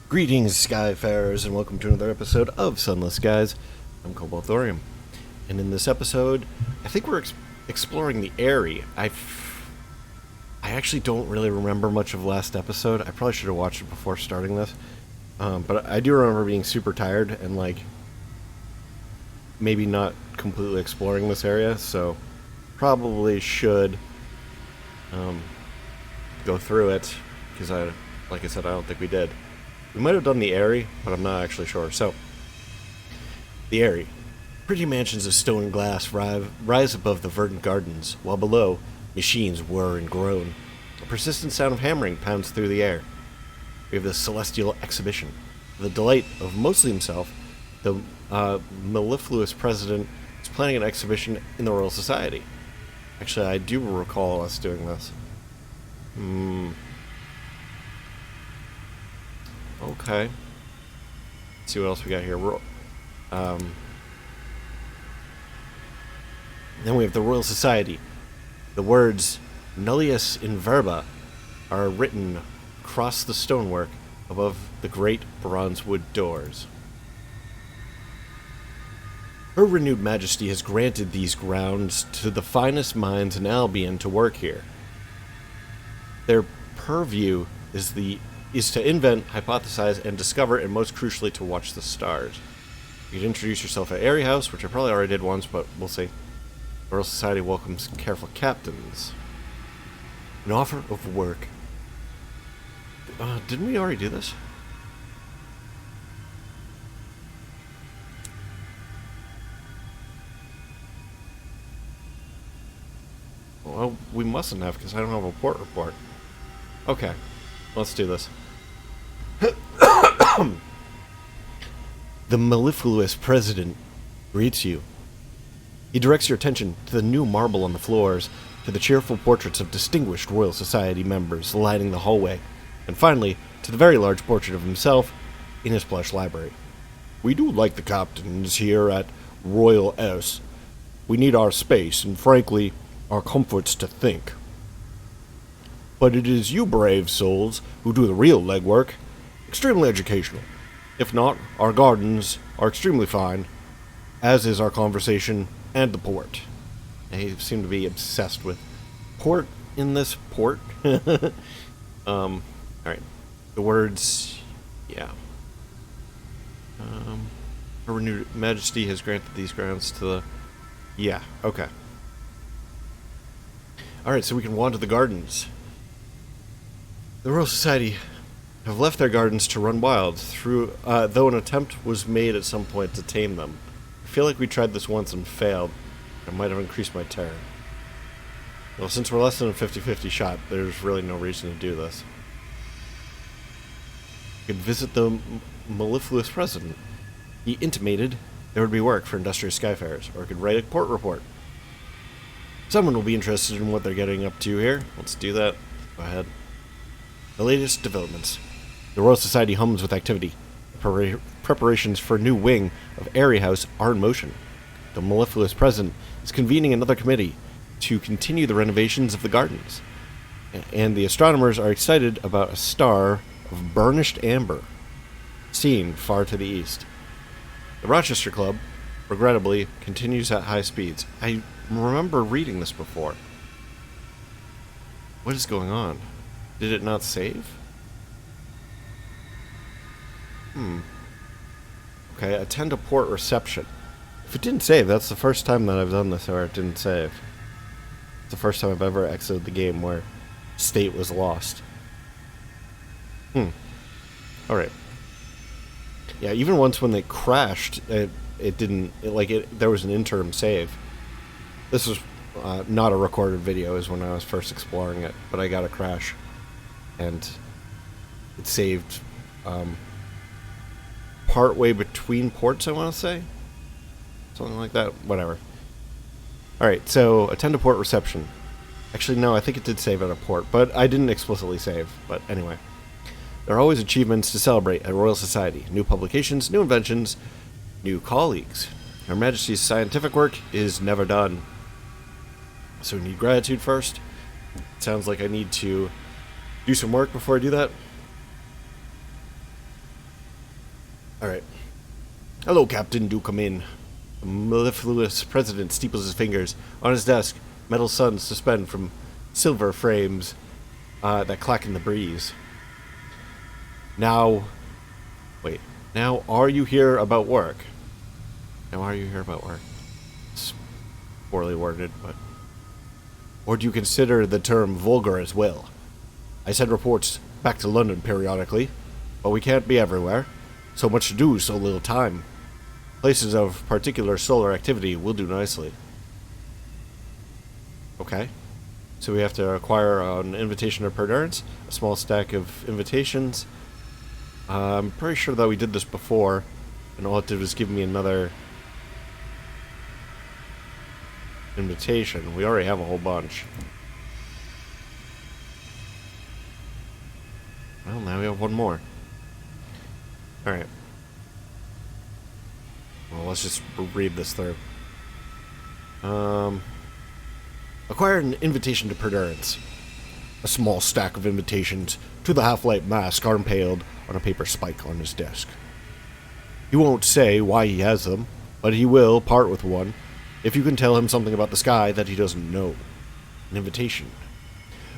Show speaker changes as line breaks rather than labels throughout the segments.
Greetings, Skyfarers, and welcome to another episode of Sunless, guys. I'm Cobalt Thorium, and in this episode, I think we're exploring the Eyrie. I actually don't really remember much of last episode. I probably should have watched it before starting this, but I do remember being super tired and, maybe not completely exploring this area, so probably should go through it, because like I said, I don't think we did. We might have done the Eyrie, but I'm not actually sure. So, the Eyrie. Pretty mansions of stone and glass rise above the verdant gardens, while below, machines whir and groan. A persistent sound of hammering pounds through the air. We have the Celestial Exhibition. For the delight of mostly himself, the Mellifluous President is planning an exhibition in the Royal Society. Actually, I do recall us doing this. Okay. Let's see what else we got here. Then we have the Royal Society. The words Nullius in Verba are written across the stonework above the great bronzewood doors. Her renewed Majesty has granted these grounds to the finest minds in Albion to work here. Their purview is to invent, hypothesize, and discover, and most crucially, to watch the stars. You could introduce yourself at Eyrie House, which I probably already did once, but we'll see. The Royal Society welcomes careful captains. An offer of work. Didn't we already do this? Well, we mustn't have, because I don't have a port report. Okay, let's do this. The Mellifluous President greets you. He directs your attention to the new marble on the floors, to the cheerful portraits of distinguished Royal Society members lining the hallway, and finally, to the very large portrait of himself in his plush library. We do like the captains here at Royal S. We need our space and, frankly, our comforts to think. But it is you brave souls who do the real legwork. Extremely educational. If not, our gardens are extremely fine, as is our conversation and the port. They seem to be obsessed with port in this port. Alright. The words, yeah. Her renewed Majesty has granted these grounds to the... Yeah, okay. Alright, so we can wander the gardens. The Royal Society have left their gardens to run wild, though an attempt was made at some point to tame them. I feel like we tried this once and failed. It might have increased my terror. Well, since we're less than a 50-50 shot, there's really no reason to do this. We could visit the Mellifluous President. He intimated there would be work for industrious Skyfarers, or could write a port report. Someone will be interested in what they're getting up to here. Let's do that. Go ahead. The latest developments. The Royal Society hums with activity. Preparations for a new wing of Eyrie House are in motion. The Mellifluous President is convening another committee to continue the renovations of the gardens. And the Astronomers are excited about a star of burnished amber seen far to the east. The Rochester Club, regrettably, continues at high speeds. I remember reading this before. What is going on? Did it not save? Okay, attend a port reception. If it didn't save, that's the first time that I've done this where it didn't save. It's the first time I've ever exited the game where state was lost. Alright. Yeah, even once when they crashed, it didn't... there was an interim save. This was not a recorded video, is when I was first exploring it, but I got a crash. And it saved partway between ports, I want to say. Something like that. Whatever. Alright, so attend a port reception. Actually, no, I think it did save at a port, but I didn't explicitly save. But anyway. There are always achievements to celebrate at Royal Society. New publications, new inventions, new colleagues. Her Majesty's scientific work is never done. So we need gratitude first. It sounds like I need to do some work before I do that. Alright. Hello, Captain. Do come in. The mellifluous President steeples his fingers. On his desk, metal suns suspend from silver frames that clack in the breeze. Now, are you here about work? It's poorly worded, but... Or do you consider the term vulgar as well? I send reports back to London periodically, but we can't be everywhere. So much to do, so little time. Places of particular solar activity will do nicely. Okay. So we have to acquire an invitation of perderance, a small stack of invitations. I'm pretty sure that we did this before, and all it did was give me another invitation. We already have a whole bunch. Well, now we have one more. Alright. Well, let's just read this through. Acquire an invitation to perderance. A small stack of invitations to the half-light mask are impaled on a paper spike on his desk. He won't say why he has them, but he will part with one if you can tell him something about the sky that he doesn't know. An invitation.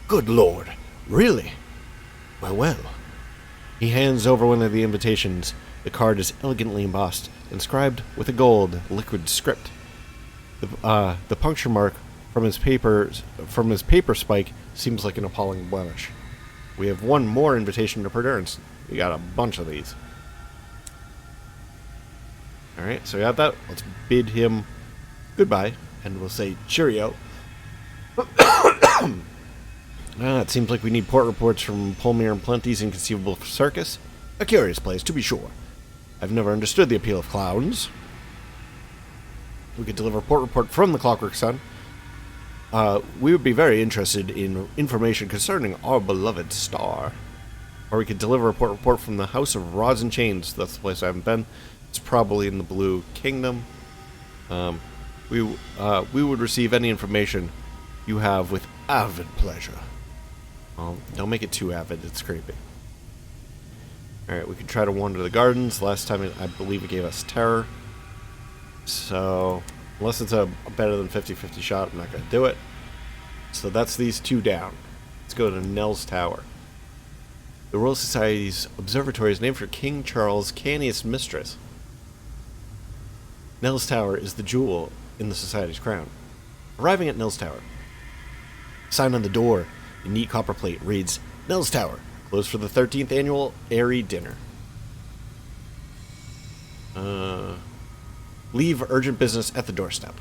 Good Lord, really? Well. He hands over one of the invitations. The card is elegantly embossed, inscribed with a gold liquid script. The puncture mark from his paper spike seems like an appalling blemish. We have one more invitation to perderance. We got a bunch of these. Alright, so we got that. Let's bid him goodbye, and we'll say cheerio. It seems like we need port reports from Polmere and Plenty's Inconceivable Circus. A curious place, to be sure. I've never understood the appeal of clowns. We could deliver a port report from the Clockwork Sun. We would be very interested in information concerning our beloved star. Or we could deliver a port report from the House of Rods and Chains. That's the place I haven't been. It's probably in the Blue Kingdom. We would receive any information you have with avid pleasure. Don't make it too avid, it's creepy. Alright, we could try to wander the gardens. Last time, I believe it gave us terror. So, unless it's a better than 50-50 shot, I'm not going to do it. So that's these two down. Let's go to Nell's Tower. The Royal Society's observatory is named for King Charles' canniest mistress. Nell's Tower is the jewel in the Society's crown. Arriving at Nell's Tower. Sign on the door in neat copper plate reads, Nell's Tower, closed for the 13th annual Airy Dinner. Leave urgent business at the doorstep.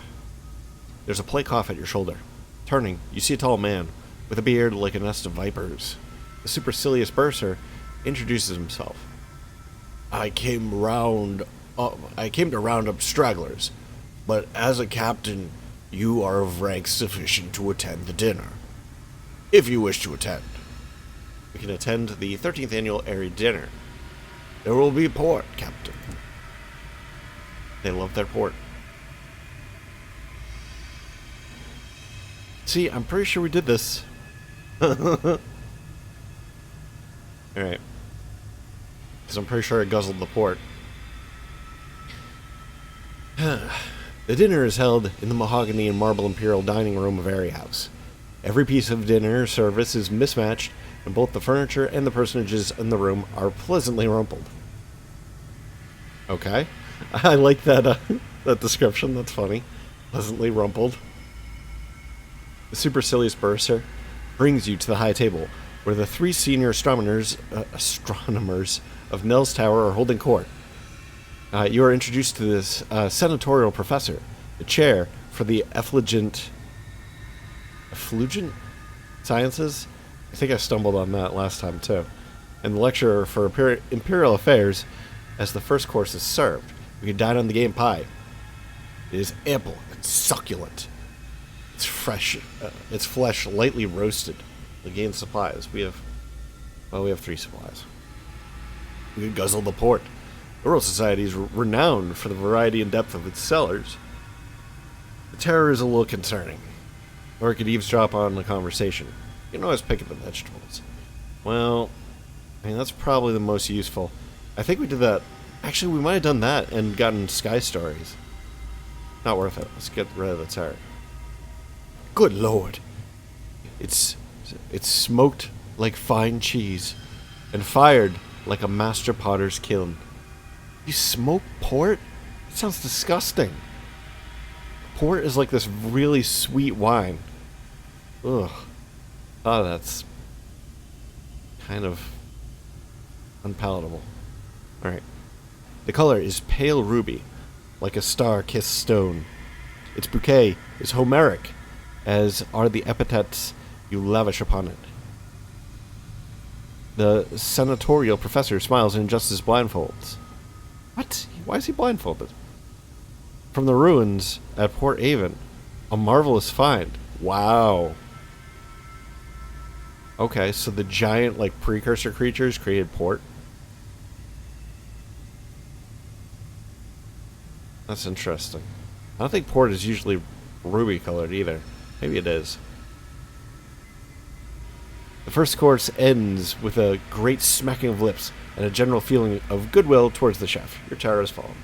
There's a plate cough at your shoulder. Turning, you see a tall man with a beard like a nest of vipers. The supercilious bursar introduces himself. I came to round up stragglers, but as a captain, you are of rank sufficient to attend the dinner. If you wish to attend. We can attend the 13th annual Airy Dinner. There will be port, Captain. They love their port. See, I'm pretty sure we did this. Alright. Because I'm pretty sure I guzzled the port. The dinner is held in the mahogany and marble imperial dining room of Airy House. Every piece of dinner service is mismatched, and both the furniture and the personages in the room are pleasantly rumpled. Okay. I like that that description. That's funny. Pleasantly rumpled. The supercilious bursar brings you to the high table, where the three senior astronomers of Nell's Tower are holding court. You are introduced to this senatorial professor, the chair for the effulgent sciences? I think I stumbled on that last time too. And the lecturer for imperial affairs as the first course is served. We can dine on the game pie. It is ample and succulent. It's fresh, its flesh lightly roasted. We gain supplies. We have 3 supplies. We can guzzle the port. The Royal Society is renowned for the variety and depth of its cellars. The terror is a little concerning. Or it could eavesdrop on the conversation. You can always pick at the vegetables. Well, I mean, that's probably the most useful. I think we did that Actually, we might have done that and gotten Sky Stories. Not worth it. Let's get rid of the tart. Good lord. It's smoked like fine cheese and fired like a master potter's kiln. You smoke port? It sounds disgusting. Port is like this really sweet wine. Ugh. Oh, that's kind of unpalatable. Alright. The color is pale ruby, like a star-kissed stone. Its bouquet is Homeric, as are the epithets you lavish upon it. The senatorial professor smiles and adjusts his blindfolds. What? Why is he blindfolded? From the ruins at Port Avon, a marvelous find. Wow. Okay, so the giant, like, precursor creatures created port. That's interesting. I don't think port is usually ruby colored either. Maybe it is. The first course ends with a great smacking of lips and a general feeling of goodwill towards the chef. Your tower has fallen.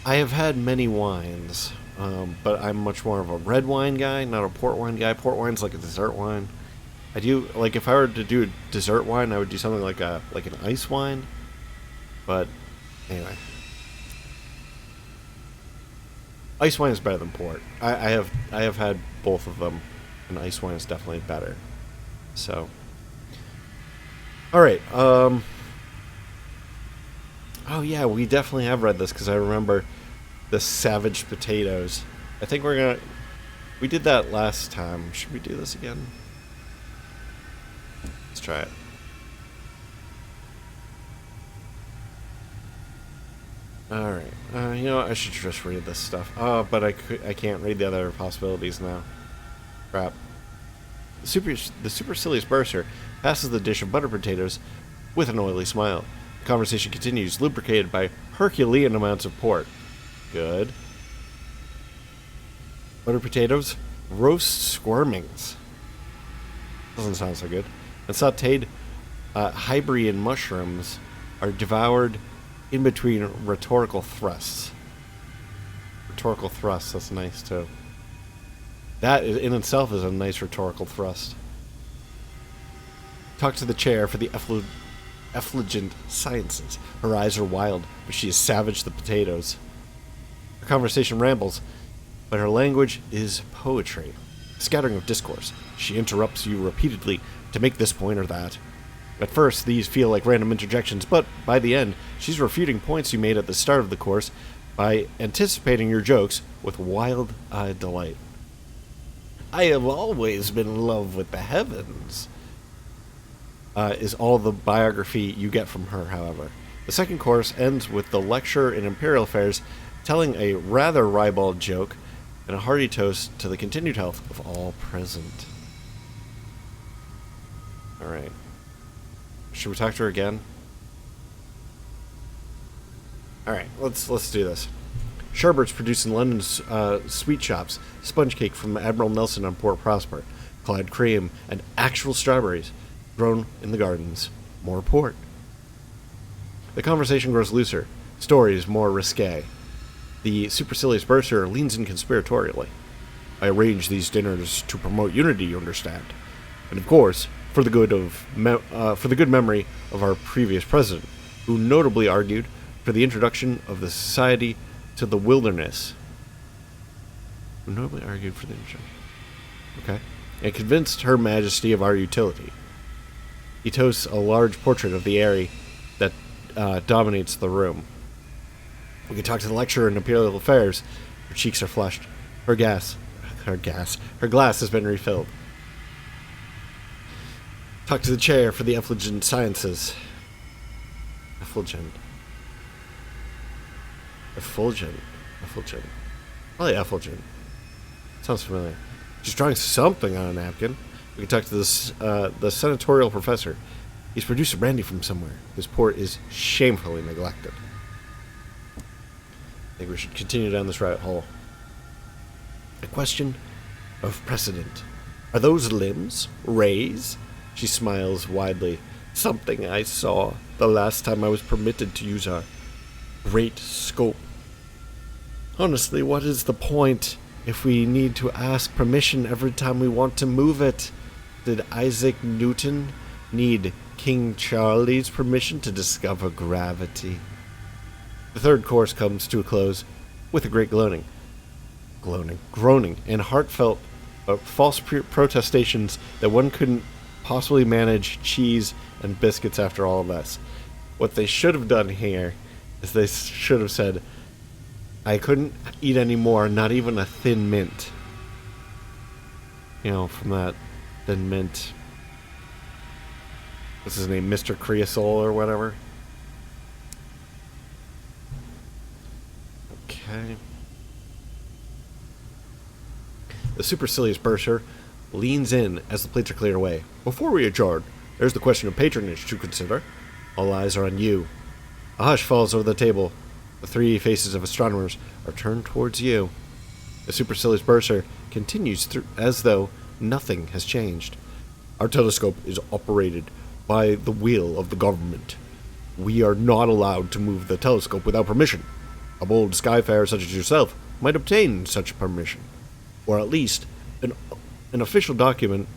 I have had many wines, but I'm much more of a red wine guy, not a port wine guy. Port wine's like a dessert wine. I do, like, if I were to do a dessert wine, I would do something like an ice wine. But anyway, ice wine is better than port. I have had both of them, and ice wine is definitely better. So, all right. Oh yeah, we definitely have read this because I remember the savage potatoes. I think we did that last time. Should we do this again? Let's try it. Alright. You know what? I should just read this stuff. Oh, but I can't read the other possibilities now. Crap. The supercilious bursar passes the dish of butter potatoes with an oily smile. The conversation continues, lubricated by Herculean amounts of port. Good. Butter potatoes, roast squirmings. Doesn't sound so good. And sauteed Hybrian mushrooms are devoured in between rhetorical thrusts. Rhetorical thrusts, that's nice too. That in itself is a nice rhetorical thrust. Talk to the chair for the effulgent sciences. Her eyes are wild, but she has savaged the potatoes. Her conversation rambles, but her language is poetry. A scattering of discourse. She interrupts you repeatedly to make this point or that. At first, these feel like random interjections, but by the end, she's refuting points you made at the start of the course by anticipating your jokes with wild-eyed delight. I have always been in love with the heavens, is all the biography you get from her, however. The second course ends with the lecturer in Imperial Affairs telling a rather ribald joke and a hearty toast to the continued health of all present. Alright. Should we talk to her again? Alright, let's do this. Sherbert's produced in London's sweet shops, sponge cake from Admiral Nelson on Port Prosper, Clyde cream, and actual strawberries grown in the gardens. More port. The conversation grows looser, stories more risque. The supercilious bursar leans in conspiratorially. I arrange these dinners to promote unity, you understand. And of course, for the good memory of our previous president, who notably argued for the introduction of the society to the wilderness. Who notably argued for the introduction. Okay. And convinced Her Majesty of our utility. He toasts a large portrait of the Airy that dominates the room. We can talk to the lecturer in Imperial Affairs. Her cheeks are flushed. Her glass has been refilled. Talk to the chair for the effulgent sciences. Effulgent. Probably effulgent. Sounds familiar. She's drawing something on a napkin. We can talk to this, the senatorial professor. He's produced a brandy from somewhere. His port is shamefully neglected. I think we should continue down this rabbit hole. A question of precedent. Are those limbs? Rays? She smiles widely, Something I saw the last time I was permitted to use our great scope. Honestly, what is the point if we need to ask permission every time we want to move it? Did Isaac Newton need King Charlie's permission to discover gravity? The third course comes to a close with a great groaning, and heartfelt false protestations that one couldn't possibly manage cheese and biscuits after all of this. What they should have done here is they should have said, I couldn't eat any more, not even a thin mint. You know, from that thin mint. What's his name? Mr. Creosole or whatever? Okay. The supercilious bursar leans in as the plates are cleared away. Before we adjourn, there's the question of patronage to consider. All eyes are on you. A hush falls over the table. The three faces of astronomers are turned towards you. The supercilious bursar continues as though nothing has changed. Our telescope is operated by the will of the government. We are not allowed to move the telescope without permission. A bold skyfarer such as yourself might obtain such permission, or at least an official document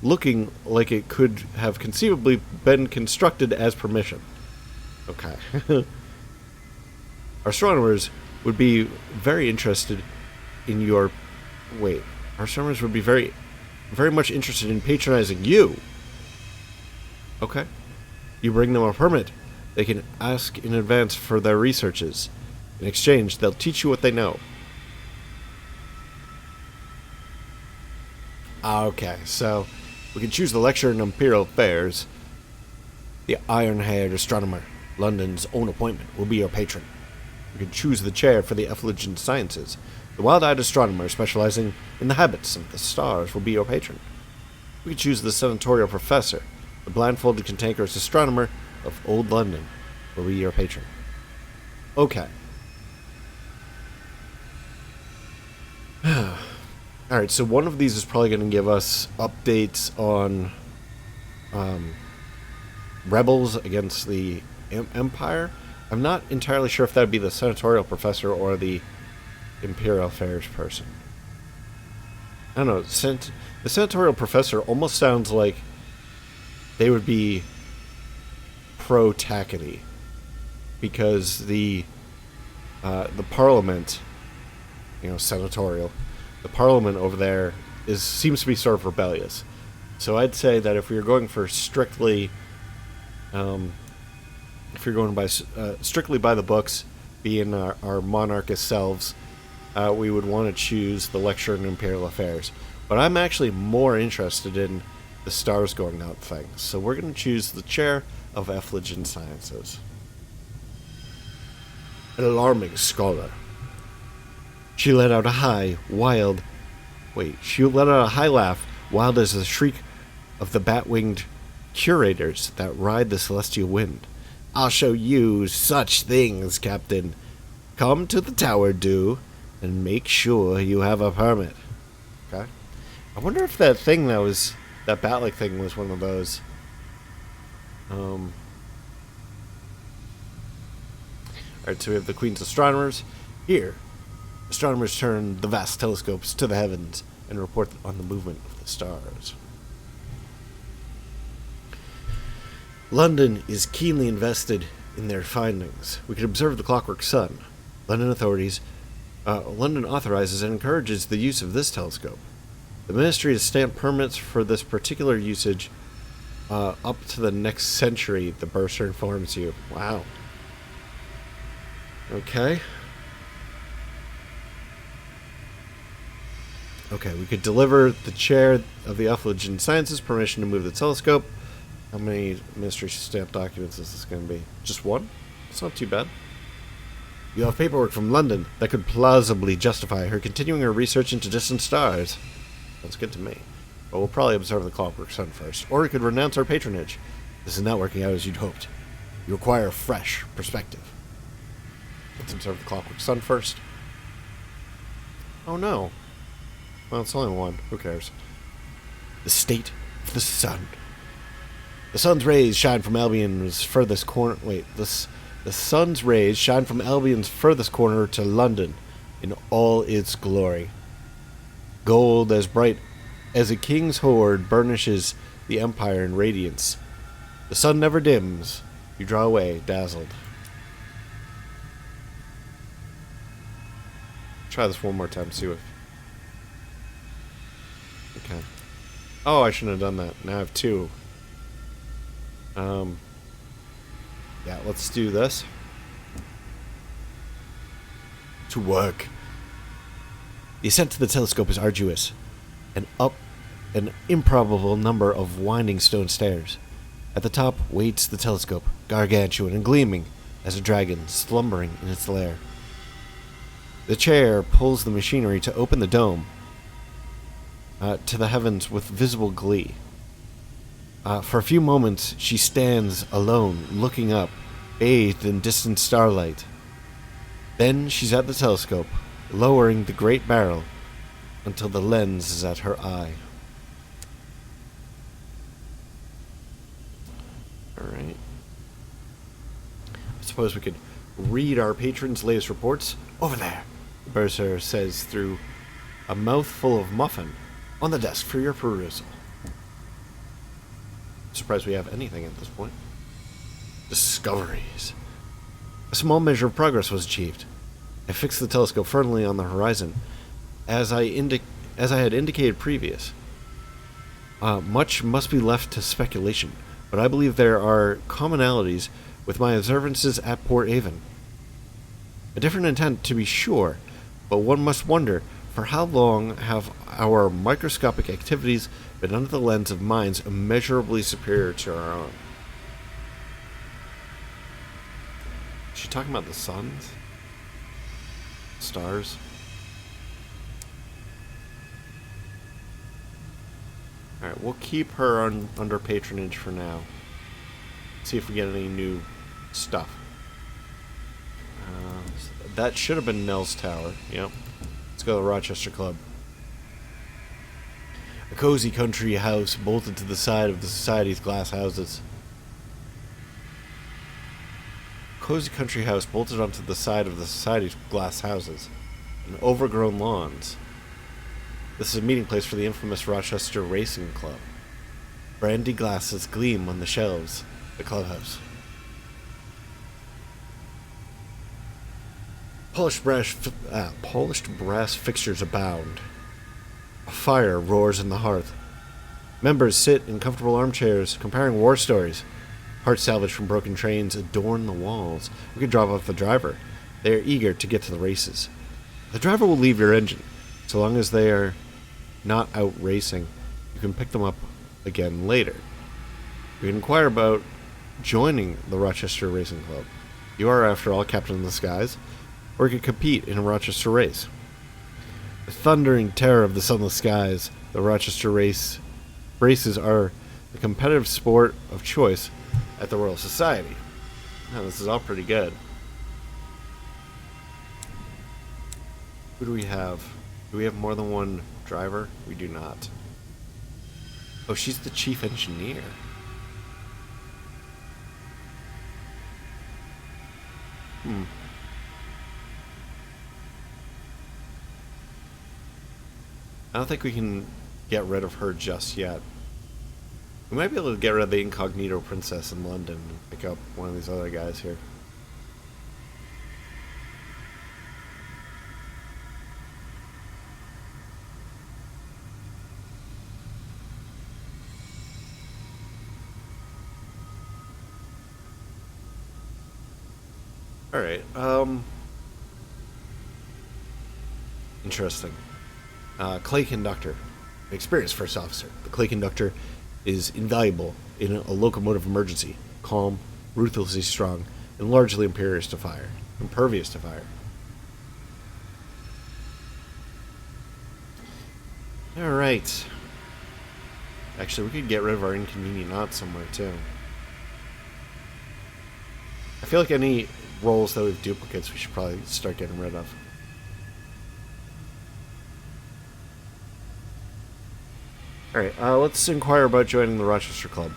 looking like it could have conceivably been constructed as permission. Okay. Our astronomers would be very interested in your... Wait. Our astronomers would be very much interested in patronizing you. Okay. You bring them a permit. They can ask in advance for their researches. In exchange, they'll teach you what they know. Okay, so we can choose the lecturer in Imperial Affairs. The iron-haired astronomer, London's own appointment, will be your patron. We can choose the chair for the effulgent sciences. The wild-eyed astronomer specializing in the habits of the stars will be your patron. We can choose the senatorial professor. The blindfolded cantankerous astronomer of Old London will be your patron. Okay. Alright, so one of these is probably going to give us updates on rebels against the Empire. I'm not entirely sure if that would be the senatorial professor or the Imperial Affairs person. I don't know. The senatorial professor almost sounds like they would be pro-Tackety, because the Parliament, senatorial, the Parliament over there seems to be sort of rebellious. So I'd say that if we were going for strictly, if you're going by strictly by the books, being our monarchist selves, we would want to choose the lecturer in Imperial Affairs. But I'm actually more interested in the stars going out thing. So we're going to choose the chair of effulgent sciences. An alarming scholar. She let out a high laugh, wild as the shriek of the bat-winged curators that ride the celestial wind. I'll show you such things, Captain. Come to the tower, and make sure you have a permit. Okay. I wonder if that thing that bat-like thing was one of those. Alright, so we have the Queen's astronomers. Here, astronomers turn the vast telescopes to the heavens and report on the movement of the stars. London is keenly invested in their findings. We can observe the clockwork sun. London authorizes and encourages the use of this telescope. The ministry has stamped permits for this particular usage up to the next century, the bursar informs you. Wow. Okay. Okay, we could deliver the chair of the effulgent sciences permission to move the telescope. How many ministry stamped documents is this going to be? Just one? It's not too bad. You have paperwork from London that could plausibly justify her continuing her research into distant stars. That's good to me. But we'll probably observe the clockwork sun first. Or we could renounce our patronage. This is not working out as you'd hoped. You require a fresh perspective. Let's observe the clockwork sun first. Oh no. Well, it's only one. Who cares? The state of the sun. The sun's rays shine from Albion's furthest corner. The sun's rays shine from Albion's furthest corner to London in all its glory. Gold as bright as a king's hoard burnishes the empire in radiance. The sun never dims. You draw away, dazzled. Try this one more time, see if... Okay. Oh, I shouldn't have done that. Now I have two. Yeah, let's do this. To work. The ascent to the telescope is arduous, and up an improbable number of winding stone stairs. At the top waits the telescope, gargantuan and gleaming as a dragon slumbering in its lair. The chair pulls the machinery to open the dome to the heavens with visible glee. For a few moments, she stands alone, looking up, bathed in distant starlight. Then she's at the telescope, lowering the great barrel until the lens is at her eye. Alright. I suppose we could read our patrons' latest reports. Over there, the Bazaar says through a mouthful of muffin on the desk for your perusal. Surprised we have anything at this point. Discoveries. A small measure of progress was achieved. I fixed the telescope firmly on the horizon, as I had indicated previous. Much must be left to speculation, but I believe there are commonalities with my observances at Port Avon. A different intent, to be sure, but one must wonder, for how long have our microscopic activities been under the lens of minds immeasurably superior to our own? Is she talking about the suns? Stars? Alright, we'll keep her under patronage for now. See if we get any new stuff. That should have been Nell's tower. Yep. Let's go to the Rochester Club. A cozy country house bolted to the side of the society's glass houses. Cozy country house bolted onto the side of the society's glass houses and overgrown lawns. This is a meeting place for the infamous Rochester Racing Club. Brandy glasses gleam on the shelves. The clubhouse. Polished brass fixtures abound. A fire roars in the hearth. Members sit in comfortable armchairs, comparing war stories. Parts salvaged from broken trains adorn the walls. We can drop off the driver. They are eager to get to the races. The driver will leave your engine. So long as they are not out racing, you can pick them up again later. You can inquire about joining the Rochester Racing Club. You are, after all, captain of the skies, or you can compete in a Rochester race. The thundering terror of the sunless skies, the Rochester races are the competitive sport of choice at the Royal Society. Now, this is all pretty good. Who do we have? Do we have more than one driver? We do not. Oh, she's the chief engineer. I don't think we can get rid of her just yet. We might be able to get rid of the incognito princess in London and pick up one of these other guys here. Alright, interesting. Clay Conductor. Experienced first officer. The Clay Conductor is invaluable in a locomotive emergency. Calm, ruthlessly strong, and largely impervious to fire. Alright. Actually, we could get rid of our inconvenient knot somewhere, too. I feel like any roles that we have duplicates, we should probably start getting rid of. Alright, let's inquire about joining the Rochester Club.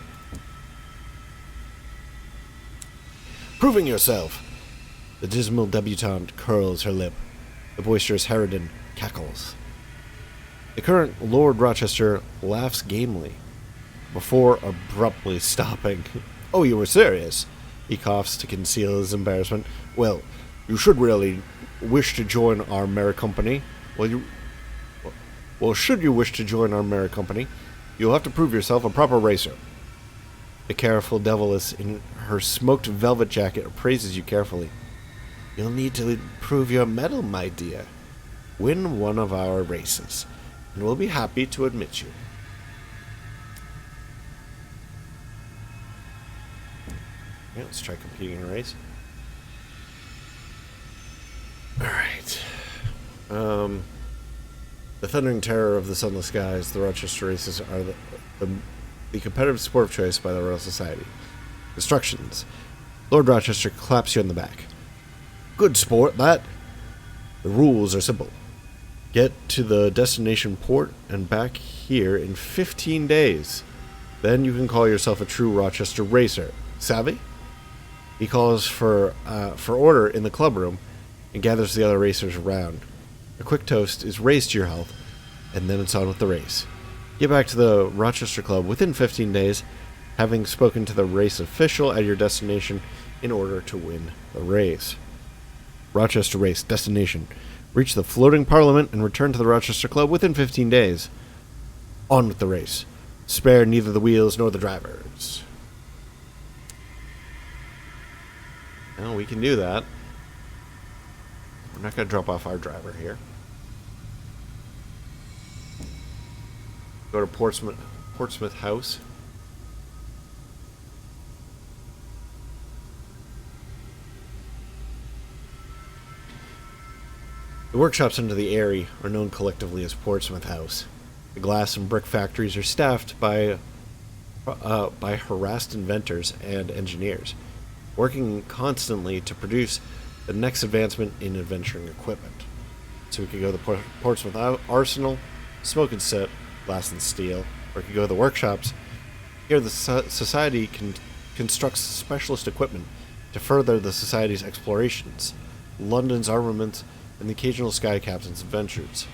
Proving yourself! The dismal debutante curls her lip. The boisterous harridan cackles. The current Lord Rochester laughs gamely, before abruptly stopping. Oh, you were serious? He coughs to conceal his embarrassment. Well, you should really wish to join our merry company. Well, should you wish to join our merry company, you'll have to prove yourself a proper racer. The careful deviless in her smoked velvet jacket appraises you carefully. You'll need to prove your mettle, my dear. Win one of our races, and we'll be happy to admit you. Yeah, let's try competing in a race. Alright. The thundering terror of the sunless skies, the Rochester Races are the competitive sport of choice by the Royal Society. Instructions. Lord Rochester claps you on the back. Good sport, that. The rules are simple. Get to the destination port and back here in 15 days. Then you can call yourself a true Rochester racer. Savvy? He calls for order in the club room and gathers the other racers around. A quick toast is raised to your health, and then it's on with the race. Get back to the Rochester Club within 15 days, having spoken to the race official at your destination in order to win the race. Rochester Race destination. Reach the floating parliament and return to the Rochester Club within 15 days. On with the race. Spare neither the wheels nor the drivers. Well, we can do that. We're not going to drop off our driver here. Go to Portsmouth House. The workshops under the Eyrie are known collectively as Portsmouth House. The glass and brick factories are staffed by harassed inventors and engineers, working constantly to produce the next advancement in adventuring equipment. So we could go to the Portsmouth Arsenal, smoke and sit, glass and steel, or we could go to the workshops. Here the society constructs specialist equipment to further the society's explorations, London's armaments, and the occasional sky captain's adventures.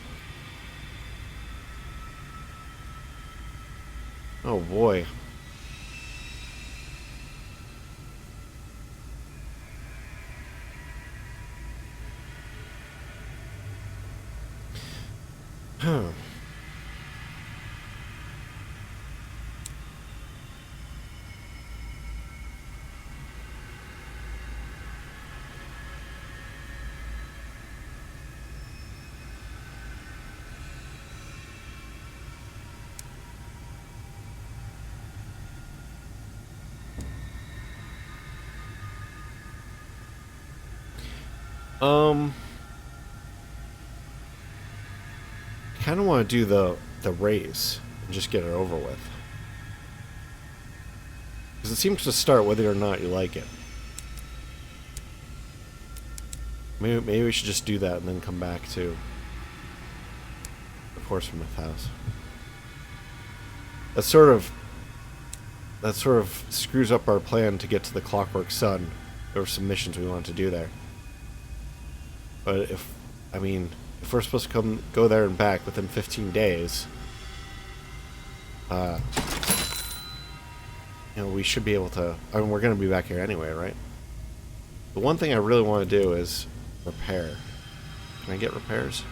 Oh boy. Huh. Kind of want to do the race and just get it over with, because it seems to start whether or not you like it. Maybe we should just do that and then come back to the Portsmouth House. That sort of screws up our plan to get to the Clockwork Sun. There were some missions we wanted to do there. But if we're supposed to go there and back within 15 days, we should be able to. We're going to be back here anyway, right? The one thing I really want to do is repair. Can I get repairs?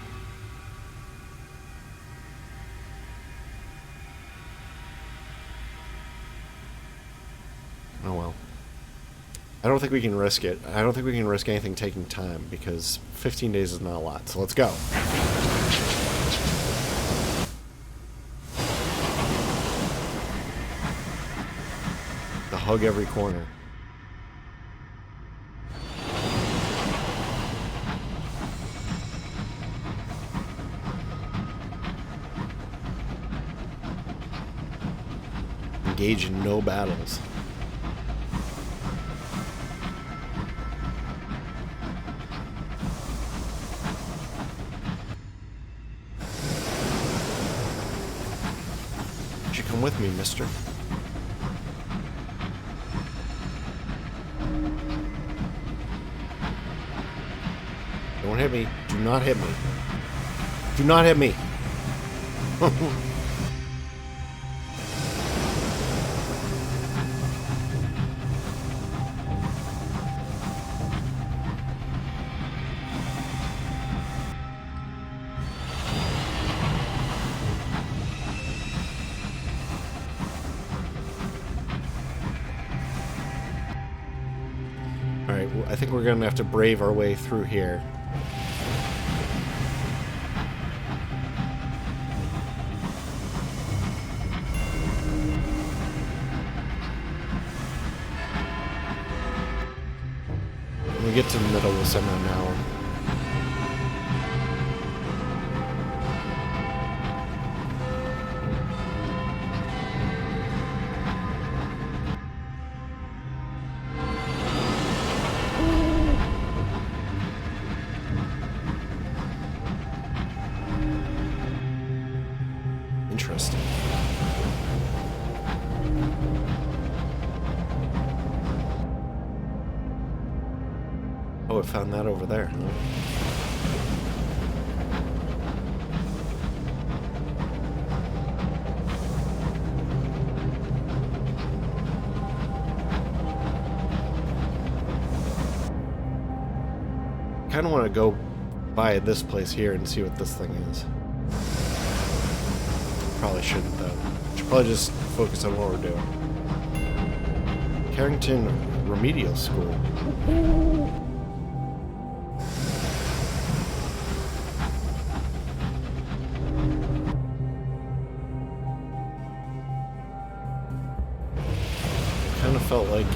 Oh well. I don't think we can risk it. I don't think we can risk anything taking time, because 15 days is not a lot. So let's go. To hug every corner. Engage in no battles. Come with me, mister. Don't hit me. Do not hit me. Do not hit me. Alright, well, I think we're going to have to brave our way through here. When we get to the middle, we'll send out Nell. Interesting. Oh, I found that over there, huh? Kind of want to go by this place here and see what this thing is. Probably shouldn't, though. Should probably just focus on what we're doing. Carrington Remedial School. Kind of felt like...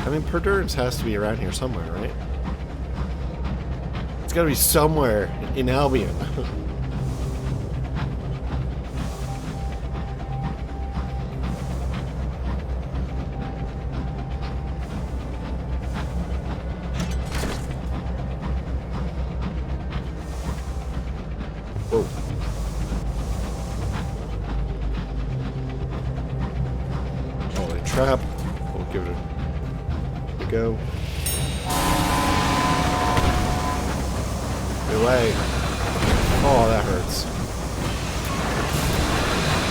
I mean, Perdurance has to be around here somewhere, right? It's gotta be somewhere in Albion. Whoa. Oh, a trap. We'll give it a go. Get away. Oh, that hurts.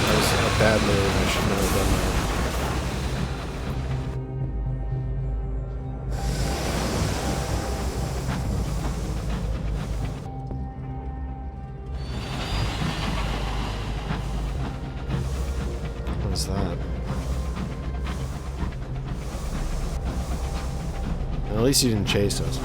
That was a bad move. I should not have done that. What is that? Well, at least he didn't chase us.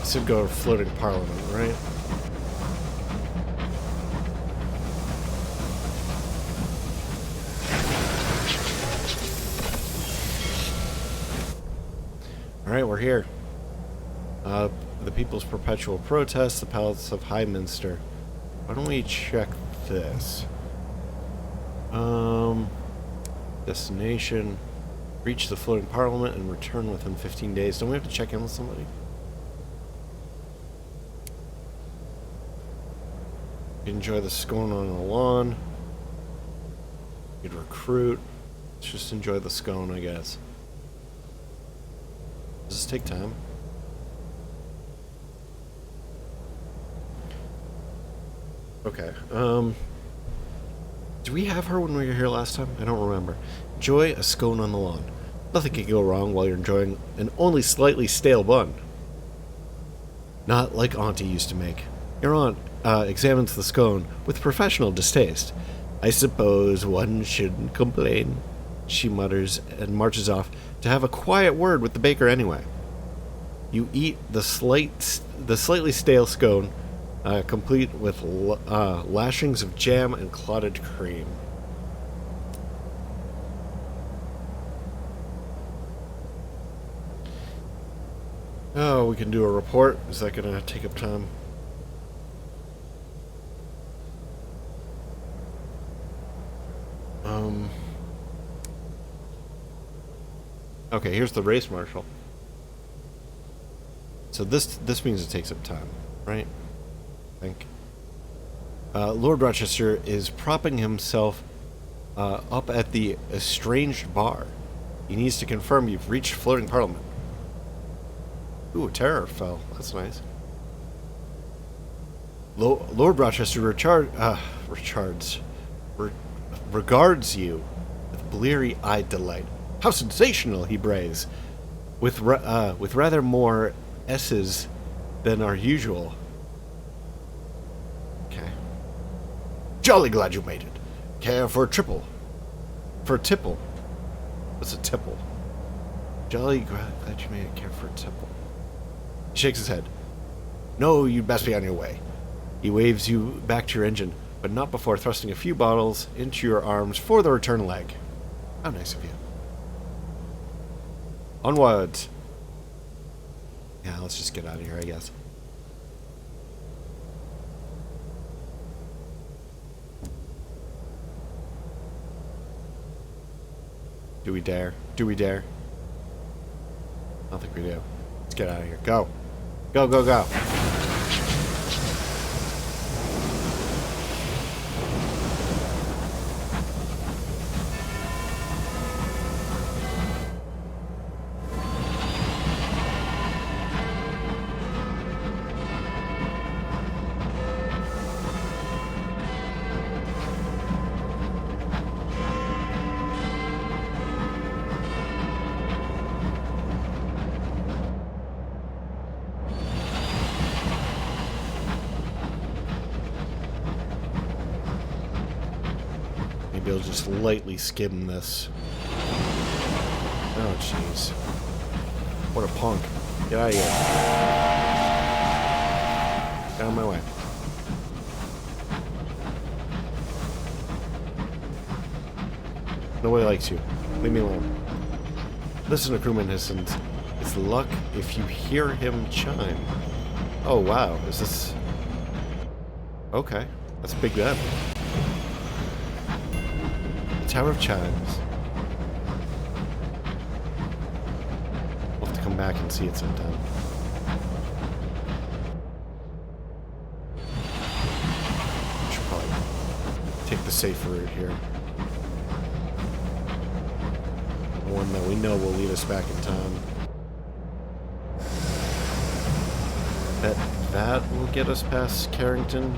Should go to floating parliament, right? Alright, we're here. The People's Perpetual Protest, the Palace of Highminster. Why don't we check this? Destination. Reach the floating parliament and return within 15 days. Don't we have to check in with somebody? Enjoy the scone on the lawn. You could recruit. Let's just enjoy the scone, I guess. Does this take time? Okay. Did we have her when we were here last time? I don't remember. Enjoy a scone on the lawn. Nothing can go wrong while you're enjoying an only slightly stale bun. Not like Auntie used to make. Your aunt examines the scone with professional distaste. I suppose one shouldn't complain, she mutters and marches off to have a quiet word with the baker anyway. You eat the slightly stale scone, complete with lashings of jam and clotted cream. Oh, we can do a report. Is that going to take up time? Okay, here's the race marshal. So this means it takes up time, right? I think. Lord Rochester is propping himself up at the estranged bar. He needs to confirm you've reached floating parliament. Ooh, a terror fell. That's nice. Lord Rochester regards you with bleary-eyed delight. How sensational, he brays, with rather more S's than are usual. Okay. Jolly glad you made it. Care for a triple? For a tipple? What's a tipple? Jolly glad you made it. Care for a tipple? He shakes his head. No, you'd best be on your way. He waves you back to your engine, but not before thrusting a few bottles into your arms for the return leg. How nice of you. Onwards. Yeah, let's just get out of here, I guess. Do we dare? Do we dare? I don't think we do. Let's get out of here. Go. Go, go, go. Maybe I'll just lightly skim this. Oh, jeez. What a punk. Get out of here. Get out of my way. Nobody likes you. Leave me alone. Listen to Crewman-Hissons. It's luck if you hear him chime. Oh, wow. Is this... Okay. That's big then. Tower of Chimes. We'll have to come back and see it sometime. Should probably take the safer route here. The one that we know will lead us back in time. Bet that will get us past Carrington.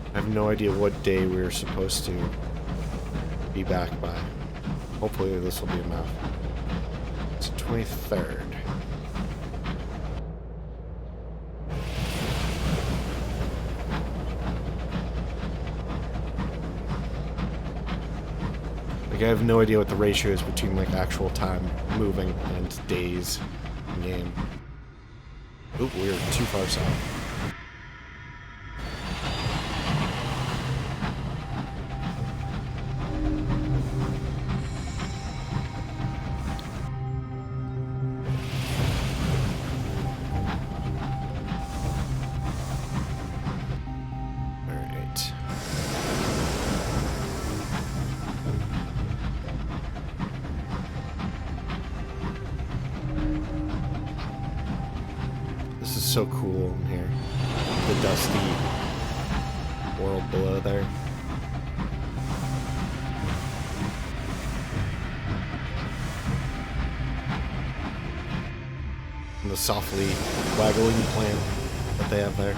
I have no idea what day we're supposed to be back by. Hopefully this will be enough. It's the 23rd. Like, I have no idea what the ratio is between, like, actual time moving and days in game. Oop, we're too far south. So cool in here. The dusty world below there. And the softly waggling plant that they have there.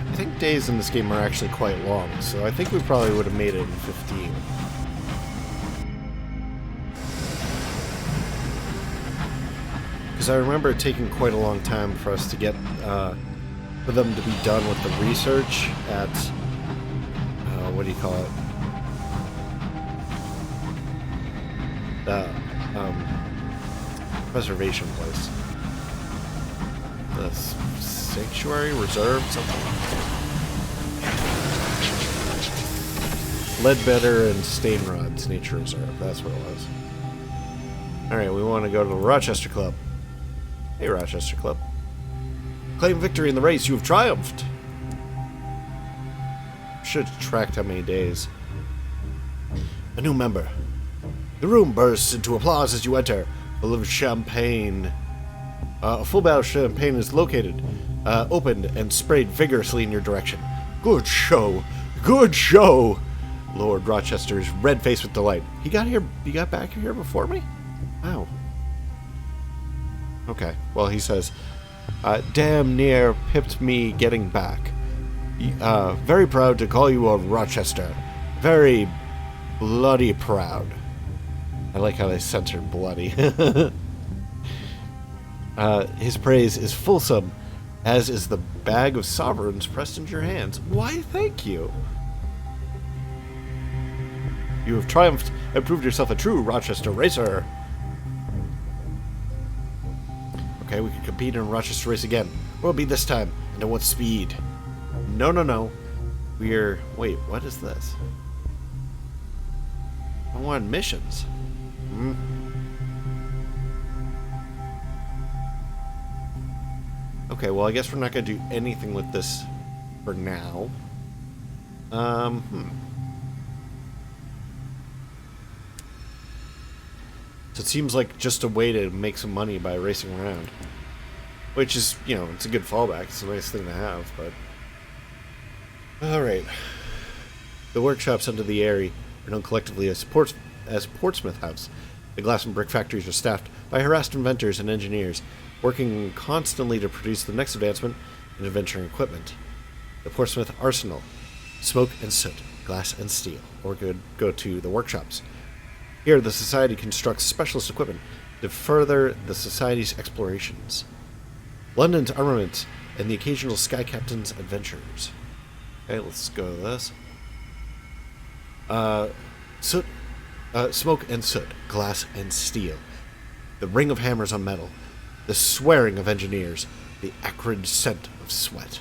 I think days in this game are actually quite long, so I think we probably would have made it in 15. Because I remember it taking quite a long time for us to get, for them to be done with the research at, what do you call it? preservation place. The sanctuary, reserve, something. Ledbetter and Stainrod's Nature Reserve. That's what it was. Alright, we want to go to the Rochester Club. Hey, Rochester Club. Claim victory in the race. You have triumphed. Should have tracked how many days. A new member. The room bursts into applause as you enter, full of champagne. A full bottle of champagne is located, opened, and sprayed vigorously in your direction. Good show. Good show. Lord Rochester is red-faced with delight. He got back here before me? Wow. Okay. Well, he says, damn near pipped me getting back. Very proud to call you a Rochester. Very bloody proud. I like how they censored bloody. His praise is fulsome, as is the bag of sovereigns pressed into your hands. Why, thank you. You have triumphed and proved yourself a true Rochester racer. Okay, we can compete in a Rochester race again. Where will it be this time? And at what speed? No. Wait, what is this? I want missions. Okay, well, I guess we're not going to do anything with this for now. So it seems like just a way to make some money by racing around. Which is, it's a good fallback. It's a nice thing to have, but... Alright. The workshops under the Eyrie are known collectively as Portsmouth House. The glass and brick factories are staffed by harassed inventors and engineers, working constantly to produce the next advancement in adventuring equipment. The Portsmouth Arsenal. Smoke and soot, glass and steel. Or go to the workshops. Here, the Society constructs specialist equipment to further the Society's explorations. London's armament and the occasional Sky Captain's adventures. Okay, let's go to this. Smoke and soot, glass and steel. The ring of hammers on metal. The swearing of engineers. The acrid scent of sweat.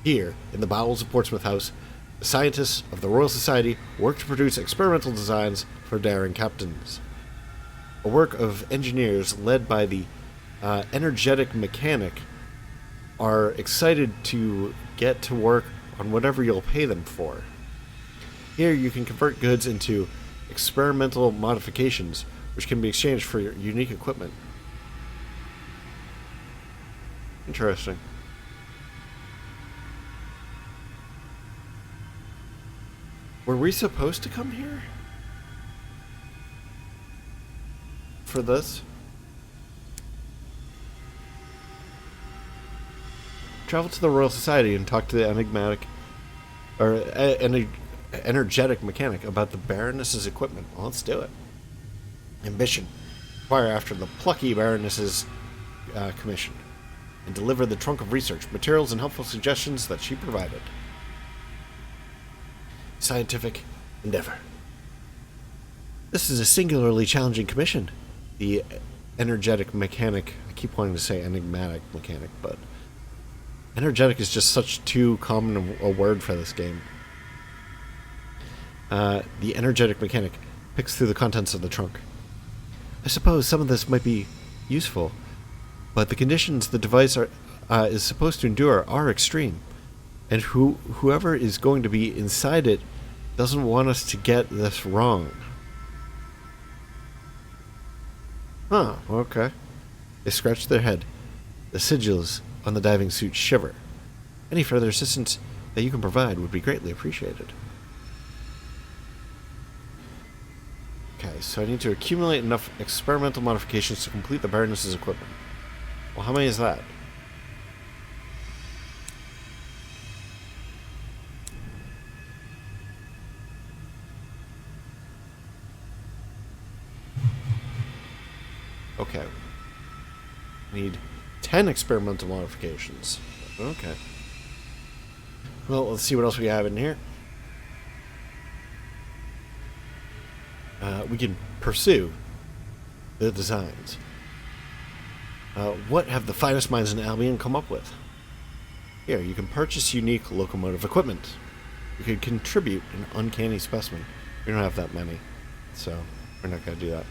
Here, in the bowels of Portsmouth House, the scientists of the Royal Society work to produce experimental designs for daring captains. A work of engineers led by the energetic mechanic are excited to get to work on whatever you'll pay them for. Here you can convert goods into experimental modifications, which can be exchanged for unique equipment. Interesting. Were we supposed to come here? For this? Travel to the Royal Society and talk to the energetic mechanic about the Baroness's equipment. Well, let's do it. Ambition. Inquire after the plucky Baroness's commission and deliver the trunk of research, materials, and helpful suggestions that she provided. Scientific endeavor. This is a singularly challenging commission. The energetic mechanic, I keep wanting to say enigmatic mechanic, but energetic is just such too common a word for this game. The energetic mechanic picks through the contents of the trunk. I suppose some of this might be useful, but the conditions the device is supposed to endure are extreme, and whoever is going to be inside it doesn't want us to get this wrong. Huh, okay. They scratch their head. The sigils on the diving suit shiver. Any further assistance that you can provide would be greatly appreciated. Okay, so I need to accumulate enough experimental modifications to complete the Baroness's equipment. Well, how many is that? Okay. Need 10 experimental modifications. Okay. Well, let's see what else we have in here. We can pursue the designs. What have the finest minds in Albion come up with? Here, you can purchase unique locomotive equipment. You could contribute an uncanny specimen. We don't have that many, so we're not going to do that.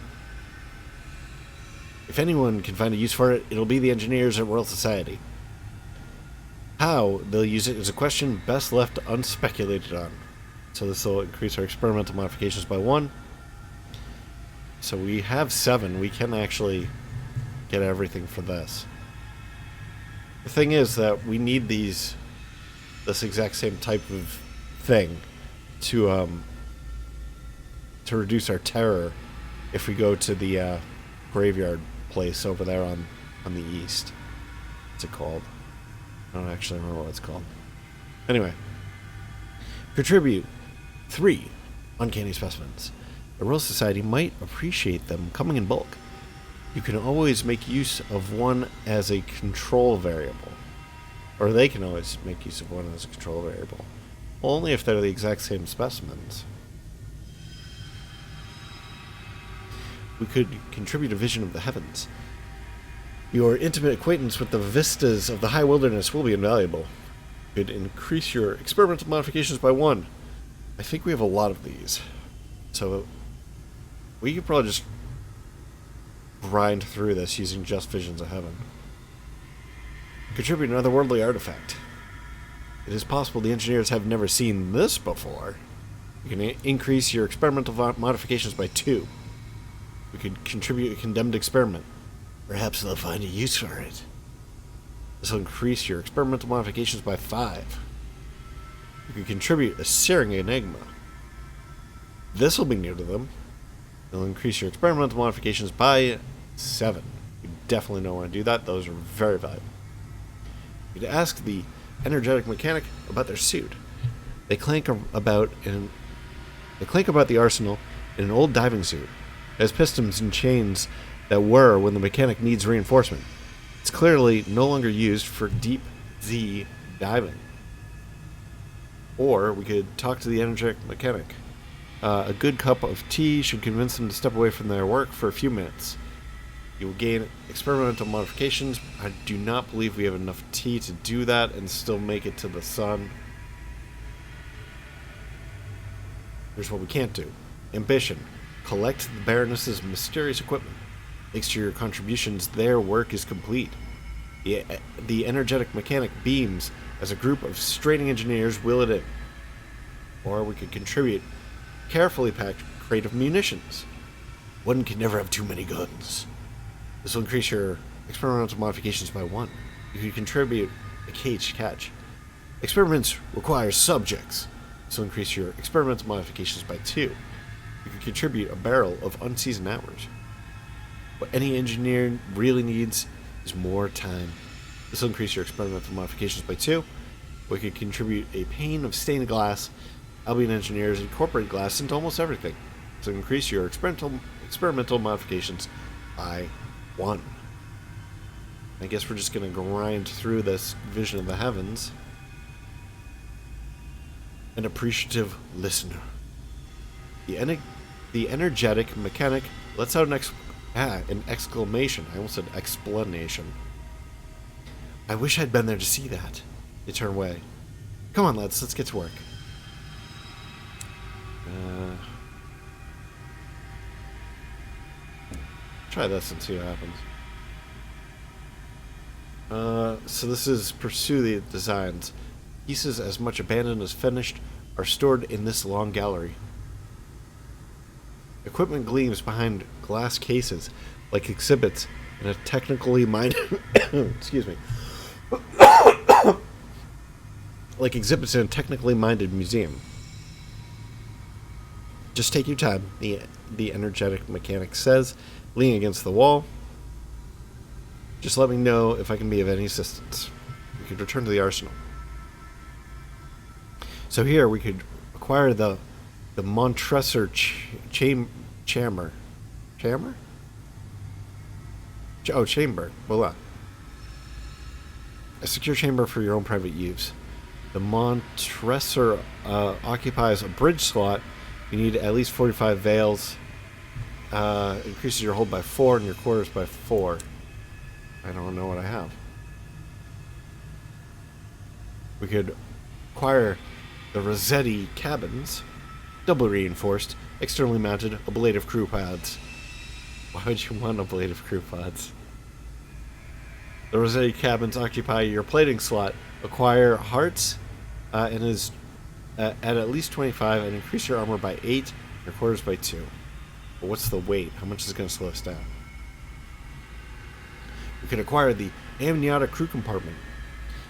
If anyone can find a use for it, it'll be the engineers at Royal Society. How they'll use it is a question best left unspeculated on. So this will increase our experimental modifications by 1. So we have 7. We can actually get everything for this. The thing is that we need this exact same type of thing to reduce our terror if we go to the graveyard place over there on the east. What's it called? I don't actually remember what it's called. Anyway. Contribute 3 uncanny specimens. The Royal Society might appreciate them coming in bulk. You can always make use of one as a control variable. Or they can always make use of one as a control variable. Only if they're the exact same specimens. We could contribute a vision of the heavens. Your intimate acquaintance with the vistas of the high wilderness will be invaluable. You could increase your experimental modifications by 1. I think we have a lot of these. So we could probably just grind through this using just visions of heaven. Contribute another worldly artifact. It is possible the engineers have never seen this before. You can increase your experimental modifications by 2. We could contribute a condemned experiment. Perhaps they'll find a use for it. This will increase your experimental modifications by 5. You could contribute a searing enigma. This will be new to them. It'll increase your experimental modifications by 7. You definitely don't want to do that. Those are very valuable. You could ask the energetic mechanic about their suit. They clank about the arsenal in an old diving suit. It has pistons and chains that whir when the mechanic needs reinforcement. It's clearly no longer used for deep Z diving. Or we could talk to the energetic mechanic. A good cup of tea should convince them to step away from their work for a few minutes. You will gain experimental modifications. I do not believe we have enough tea to do that and still make it to the sun. Here's what we can't do. Ambition. Collect the Baroness's mysterious equipment. Thanks to your contributions, their work is complete. The energetic mechanic beams as a group of straining engineers wheel it in. Or we could contribute carefully packed crate of munitions. One can never have too many guns. This will increase your experimental modifications by 1. You could contribute a cage catch. Experiments require subjects. This will increase your experimental modifications by 2. You could contribute a barrel of unseasoned hours. What any engineer really needs is more time. This will increase your experimental modifications by 2. We could contribute a pane of stained glass. Albion engineers incorporate glass into almost everything. This will increase your experimental modifications by 1. I guess we're just going to grind through this vision of the heavens. An appreciative listener. The energetic mechanic lets out an exclamation. I almost said explanation. I wish I'd been there to see that. They turn away. Come on, lads, let's get to work. Try this and see what happens. So this is pursue the designs. Pieces as much abandoned as finished are stored in this long gallery. Equipment gleams behind glass cases like exhibits in a technically minded excuse me. Like exhibits in a technically minded museum. Just take your time, the energetic mechanic says, leaning against the wall. Just let me know if I can be of any assistance. We could return to the arsenal. So here we could acquire the Montresor chamber. Chamber? Oh, chamber. Voila. A secure chamber for your own private use. The Montresor occupies a bridge slot. You need at least 45 veils. Increases your hold by 4 and your quarters by 4. I don't know what I have. We could acquire the Rossetti cabins, double reinforced, externally mounted ablative crew pods. Why would you want ablative crew pods? The Rossetti cabins occupy your plating slot. Acquire hearts and is at least 25 and increase your armor by 8, your quarters by 2. But what's the weight? How much is it going to slow us down? We can acquire the amniotic crew compartment.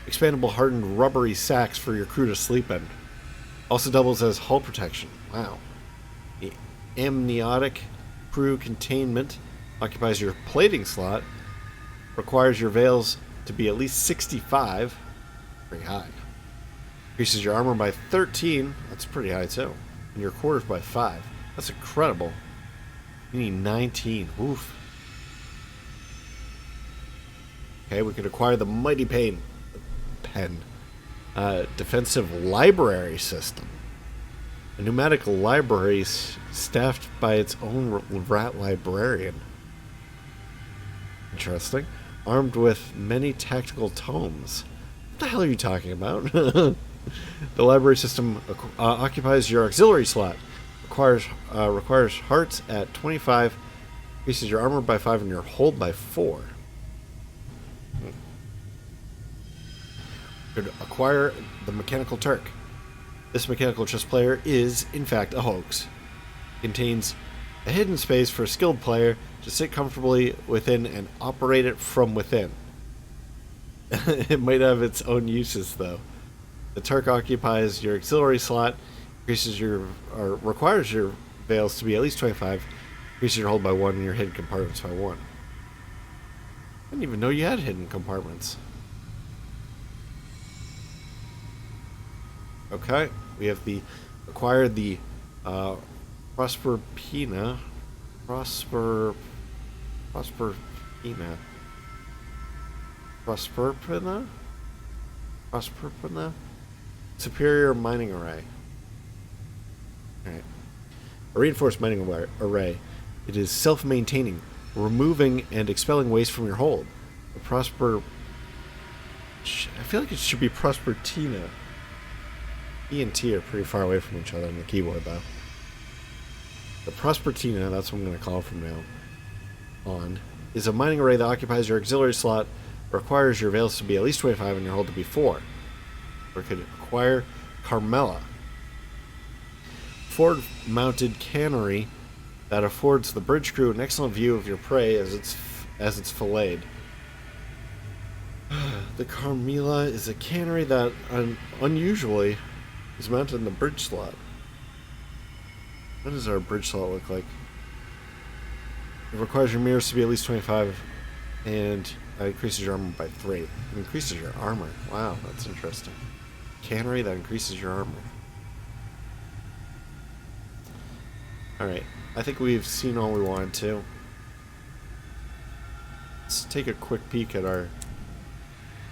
Expandable hardened rubbery sacks for your crew to sleep in. Also doubles as hull protection. Wow. The amniotic crew containment occupies your plating slot. Requires your veils to be at least 65. Pretty high. Increases your armor by 13. That's pretty high too. And your quarters by 5. That's incredible. You need 19. Oof. Okay, we could acquire the Mighty Pen. Defensive library system. A pneumatic library staffed by its own rat librarian. Interesting. Armed with many tactical tomes. What the hell are you talking about? The library system occupies your auxiliary slot. Requires hearts at 25. Increases your armor by 5 and your hold by 4. Could acquire the Mechanical Turk. This mechanical chess player is, in fact, a hoax. Contains a hidden space for a skilled player to sit comfortably within and operate it from within. It might have its own uses, though. The Turk occupies your auxiliary slot, requires your veils to be at least 25, increases your hold by 1 and your hidden compartments by 1. I didn't even know you had hidden compartments. Okay, we have acquired the Prosperpina Superior Mining Array. Alright. A reinforced mining array. It is self-maintaining, removing and expelling waste from your hold. The I feel like it should be Prospertina. E and T are pretty far away from each other on the keyboard, though. The Prospertina, that's what I'm going to call it from now on, is a mining array that occupies your auxiliary slot, requires your veils to be at least 25 and your hold to be 4. Or could acquire Carmella. Forward-mounted cannery that affords the bridge crew an excellent view of your prey as it's filleted. The Carmilla is a cannery that unusually is mounted in the bridge slot. What does our bridge slot look like? It requires your mirrors to be at least 25 and increases your armor by 3. It increases your armor. Wow, that's interesting. Cannery that increases your armor. Alright, I think we've seen all we wanted to. Let's take a quick peek at our...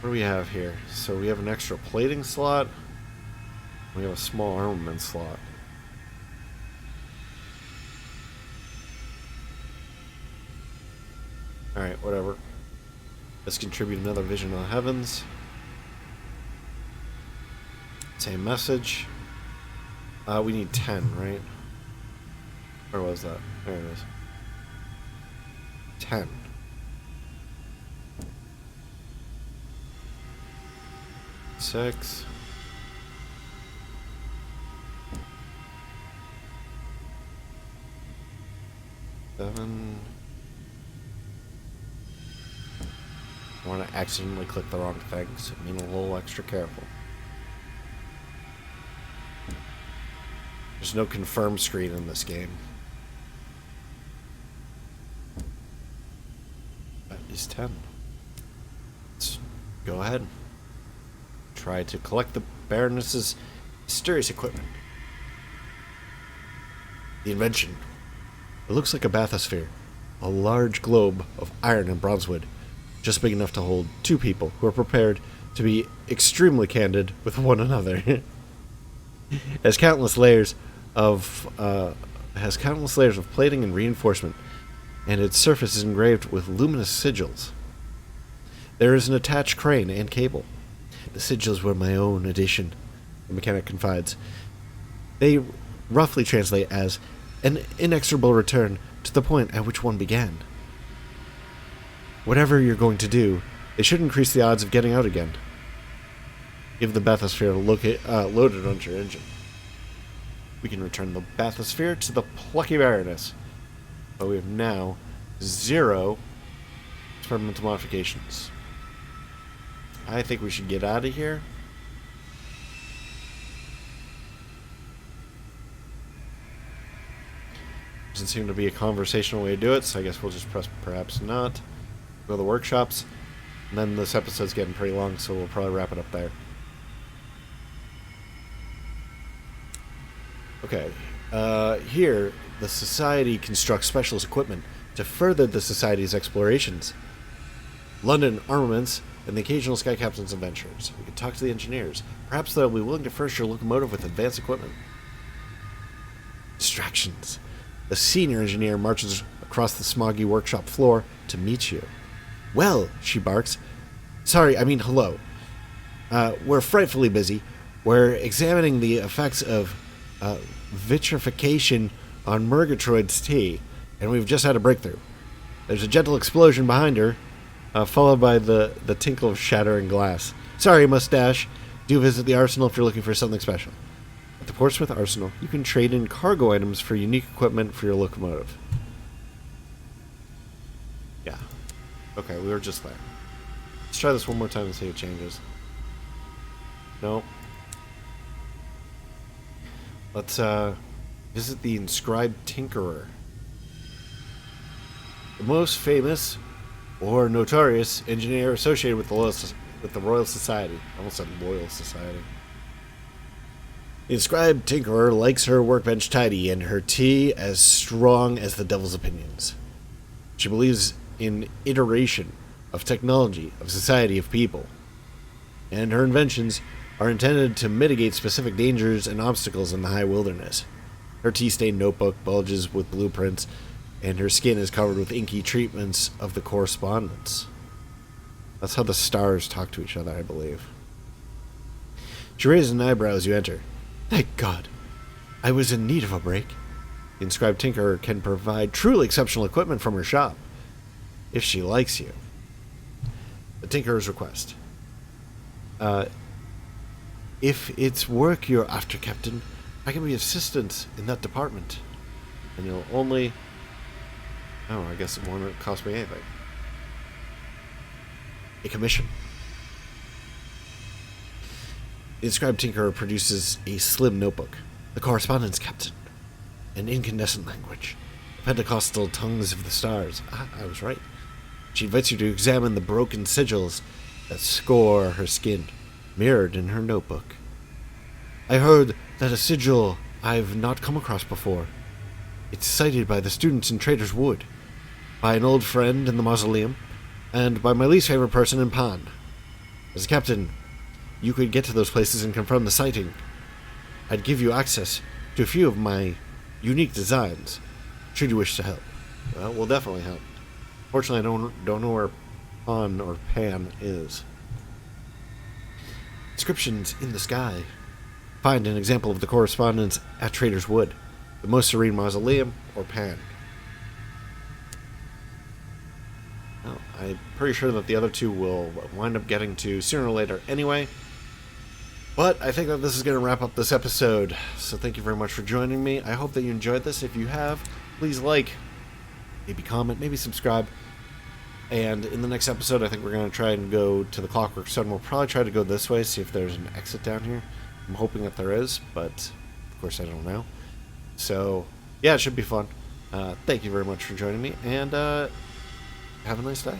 What do we have here? So we have an extra plating slot. We have a small armament slot. Alright, whatever. Let's contribute another vision of the heavens. Same message. We need 10, right? Where was that? There it is. 10. 6. 7. I want to accidentally click the wrong thing, so I'm being a little extra careful. There's no confirm screen in this game. That is 10. Let's go ahead. Try to collect the Baroness's mysterious equipment. The invention. It looks like a bathysphere. A large globe of iron and bronzewood. Just big enough to hold 2 people who are prepared to be extremely candid with one another. It has countless layers of plating and reinforcement, and its surface is engraved with luminous sigils. There is an attached crane and cable. The sigils were my own addition, the mechanic confides. They roughly translate as an inexorable return to the point at which one began. Whatever you're going to do, it should increase the odds of getting out again. Give the bathysphere loaded onto your engine. We can return the bathysphere to the plucky Baroness. But we have now 0 experimental modifications. I think we should get out of here. Doesn't seem to be a conversational way to do it, so I guess we'll just press perhaps not. Go to the workshops. And then this episode's getting pretty long, so we'll probably wrap it up there. Okay. Here, the Society constructs specialist equipment to further the Society's explorations. London armaments and the occasional Sky Captain's adventures. We could talk to the engineers. Perhaps they'll be willing to furnish your locomotive with advanced equipment. Distractions. The senior engineer marches across the smoggy workshop floor to meet you. Well, she barks. Sorry, I mean hello. We're frightfully busy. We're examining the effects of vitrification on Murgatroyd's tea, and we've just had a breakthrough. There's a gentle explosion behind her, followed by the tinkle of shattering glass. Sorry, mustache. Do visit the Arsenal if you're looking for something special. At the Portsmouth Arsenal, you can trade in cargo items for unique equipment for your locomotive. Yeah. Okay, we were just there. Let's try this one more time and see if it changes. No. Let's visit the Inscribed Tinkerer. The most famous or notorious engineer associated with the Royal Society. I almost said Loyal Society. The Inscribed Tinkerer likes her workbench tidy and her tea as strong as the devil's opinions. She believes in iteration of technology, of society, of people. And her inventions are intended to mitigate specific dangers and obstacles in the high wilderness. Her tea-stained notebook bulges with blueprints, and her skin is covered with inky treatments of the correspondence. That's how the stars talk to each other, I believe. She raises an eyebrow as you enter. Thank God. I was in need of a break. The Inscribed Tinkerer can provide truly exceptional equipment from her shop, if she likes you. The Tinkerer's request. If it's work you're after, Captain, I can be assistant in that department. And you'll only... Oh, I guess it won't cost me anything. A commission. The Inscribed Tinkerer produces a slim notebook. The correspondence, Captain. An incandescent language. The Pentecostal tongues of the stars. I was right. She invites you to examine the broken sigils that score her skin, mirrored in her notebook. I heard that a sigil I've not come across before. It's cited by the students in Trader's Wood, by an old friend in the mausoleum, and by my least favorite person in Pan. As a captain, you could get to those places and confirm the sighting. I'd give you access to a few of my unique designs, should you wish to help. Well, we'll definitely help. Fortunately, I don't know where Pan or Pan is. Inscriptions in the sky. Find an example of the correspondence at Trader's Wood, the Most Serene Mausoleum, or Pan. Well, I'm pretty sure that the other two will wind up getting to sooner or later anyway. But I think that this is going to wrap up this episode. So thank you very much for joining me. I hope that you enjoyed this. If you have, please like, maybe comment, maybe subscribe. And in the next episode, I think we're going to try and go to the Clockwork Sun. We'll probably try to go this way, see if there's an exit down here. I'm hoping that there is, but of course I don't know. So, yeah, it should be fun. Thank you very much for joining me, and have a nice day.